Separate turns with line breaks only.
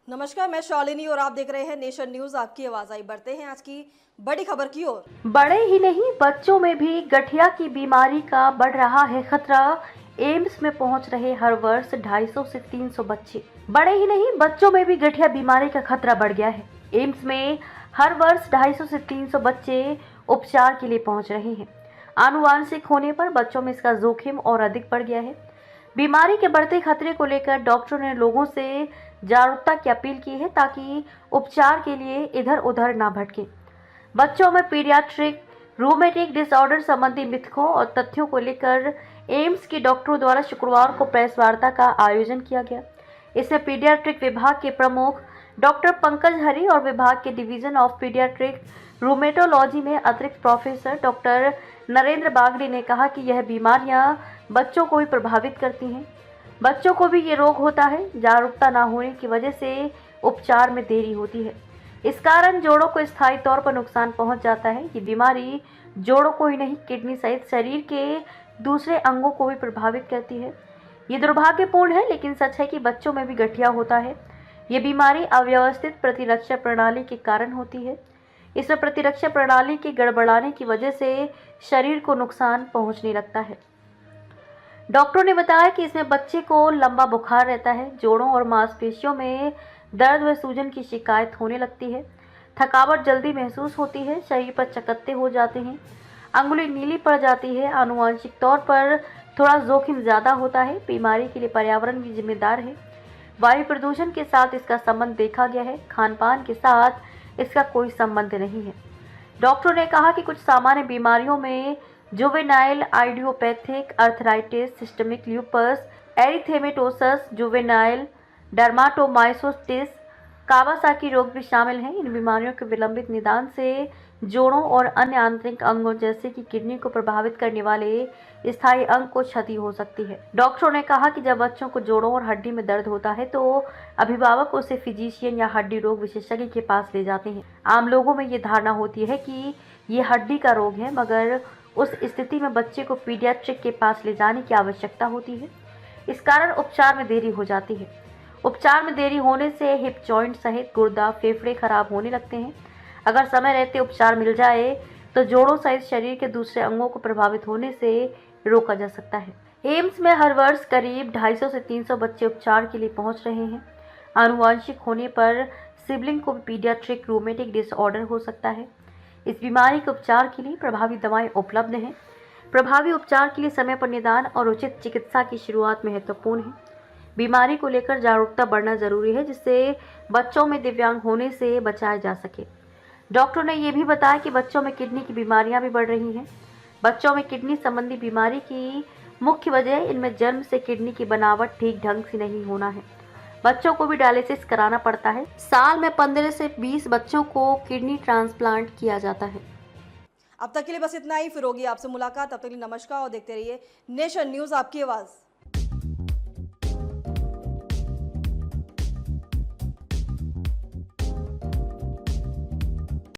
नमस्कार, मैं शालिनी और आप देख रहे हैं नेशन न्यूज। आपकी आवाज आई। बढ़ते हैं आज की बड़ी खबर की ओर।
बड़े ही नहीं, बच्चों में भी गठिया की बीमारी का बढ़ रहा है खतरा। एम्स में पहुंच रहे हर वर्ष 250 से 300 बच्चे। बड़े ही नहीं, बच्चों में भी गठिया बीमारी का खतरा बढ़ गया है। एम्स में हर वर्ष 250 से 300 बच्चे उपचार के लिए पहुंच रहे हैं। आनुवांशिक होने पर बच्चों में इसका जोखिम और अधिक बढ़ गया है। बीमारी के बढ़ते खतरे को लेकर डॉक्टरों ने लोगों से जागरूकता की अपील की है ताकि उपचार के लिए इधर उधर ना भटके। बच्चों में पीडियाट्रिक रूमेटिक डिसऑर्डर संबंधी मिथकों और तथ्यों को लेकर एम्स के डॉक्टरों द्वारा शुक्रवार को प्रेस वार्ता का आयोजन किया गया। इसमें पीडियाट्रिक विभाग के प्रमुख डॉक्टर पंकज हरी और विभाग के डिवीजन ऑफ पीडियाट्रिक रूमेटोलॉजी में अतिरिक्त प्रोफेसर डॉक्टर नरेंद्र बागड़ी ने कहा कि यह बीमारियां बच्चों को भी प्रभावित करती हैं। बच्चों को भी ये रोग होता है। जागरूकता न होने की वजह से उपचार में देरी होती है। इस कारण जोड़ों को स्थायी तौर पर नुकसान पहुंच जाता है। ये बीमारी जोड़ों को ही नहीं, किडनी सहित शरीर के दूसरे अंगों को भी प्रभावित करती है। ये दुर्भाग्यपूर्ण है, लेकिन सच है कि बच्चों में भी गठिया होता है। ये बीमारी अव्यवस्थित प्रतिरक्षा प्रणाली के कारण होती है। इसमें प्रतिरक्षा प्रणाली के गड़बड़ाने की वजह से शरीर को नुकसान पहुंचने लगता है। डॉक्टरों ने बताया कि इसमें बच्चे को लंबा बुखार रहता है, जोड़ों और मांसपेशियों में दर्द व सूजन की शिकायत होने लगती है, थकावट जल्दी महसूस होती है, शरीर पर चकत्ते हो जाते हैं, अंगुली नीली पड़ जाती है। आनुवंशिक तौर पर थोड़ा जोखिम ज़्यादा होता है। बीमारी के लिए पर्यावरण भी जिम्मेदार है। वायु प्रदूषण के साथ इसका संबंध देखा गया है, खान पान के साथ इसका कोई संबंध नहीं है। डॉक्टरों ने कहा कि कुछ सामान्य बीमारियों में juvenile idiopathic arthritis, systemic lupus, erythematosus, juvenile dermatomycosis, Kawasaki रोग भी शामिल हैं। इन बीमारियों के विलंबित निदान से जोड़ों और अन्य आंतरिक अंगों जैसे कि किडनी को प्रभावित करने वाले स्थायी अंग को क्षति हो सकती है। डॉक्टरों ने कहा कि जब बच्चों को जोड़ों और हड्डी में दर्द होता है तो अभिभावक उसे फिजिशियन या हड्डी रोग विशेषज्ञ के पास ले जाते हैं। आम लोगों में ये धारणा होती है कि ये हड्डी का रोग है, मगर उस स्थिति में बच्चे को पीडियाट्रिक के पास ले जाने की आवश्यकता होती है। इस कारण उपचार में देरी हो जाती है। उपचार में देरी होने से हिप जॉइंट सहित गुर्दा, फेफड़े खराब होने लगते हैं। अगर समय रहते उपचार मिल जाए तो जोड़ों सहित शरीर के दूसरे अंगों को प्रभावित होने से रोका जा सकता है। एम्स में हर वर्ष करीब 250 से 300 बच्चे उपचार के लिए पहुंच रहे हैं। आनुवांशिक होने पर सिबलिंग को पीडियाट्रिक रूमेटिक डिसऑर्डर हो सकता है। इस बीमारी के उपचार के लिए प्रभावी दवाएं उपलब्ध हैं। प्रभावी उपचार के लिए समय पर निदान और उचित चिकित्सा की शुरुआत महत्वपूर्ण है। बीमारी को लेकर जागरूकता बढ़ना जरूरी है, जिससे बच्चों में दिव्यांग होने से बचाया जा सके। डॉक्टर ने यह भी बताया कि बच्चों में किडनी की बीमारियां भी बढ़ रही हैं। बच्चों में किडनी संबंधी बीमारी की मुख्य वजह इनमें जन्म से किडनी की बनावट ठीक ढंग से नहीं होना है। बच्चों को भी डायलिसिस कराना पड़ता है। साल में 15 से 20 बच्चों को किडनी ट्रांसप्लांट किया जाता है।
अब तक के लिए बस इतना ही। फिर होगी आपसे मुलाकात। तब तक के लिए नमस्कार और देखते रहिए नेशन न्यूज, आपकी आवाज।